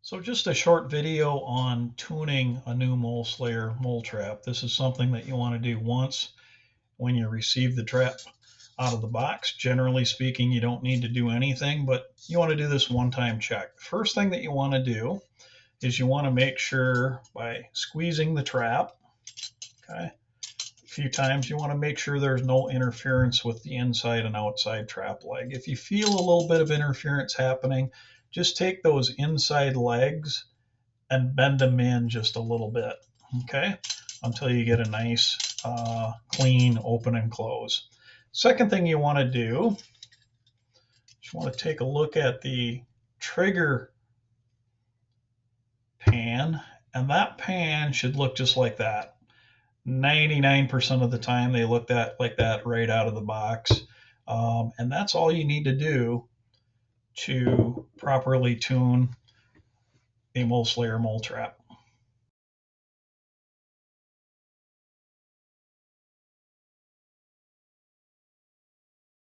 So just a short video on tuning a new MoleSlayer mole trap. This is something that you want to do once when you receive the trap out of the box. Generally speaking, you don't need to do anything, but you want to do this one-time check. First thing that you want to do is you want to make sure by squeezing the trap, okay, a few times, you want to make sure there's no interference with the inside and outside trap leg. If you feel a little bit of interference happening, just take those inside legs and bend them in just a little bit, okay, until you get a nice clean open and close. Second thing you want to do, just want to take a look at the trigger pan, and that pan should look just like that. 99% of the time they look like that right out of the box, and that's all you need to do to properly tune a MoleSlayer mole trap.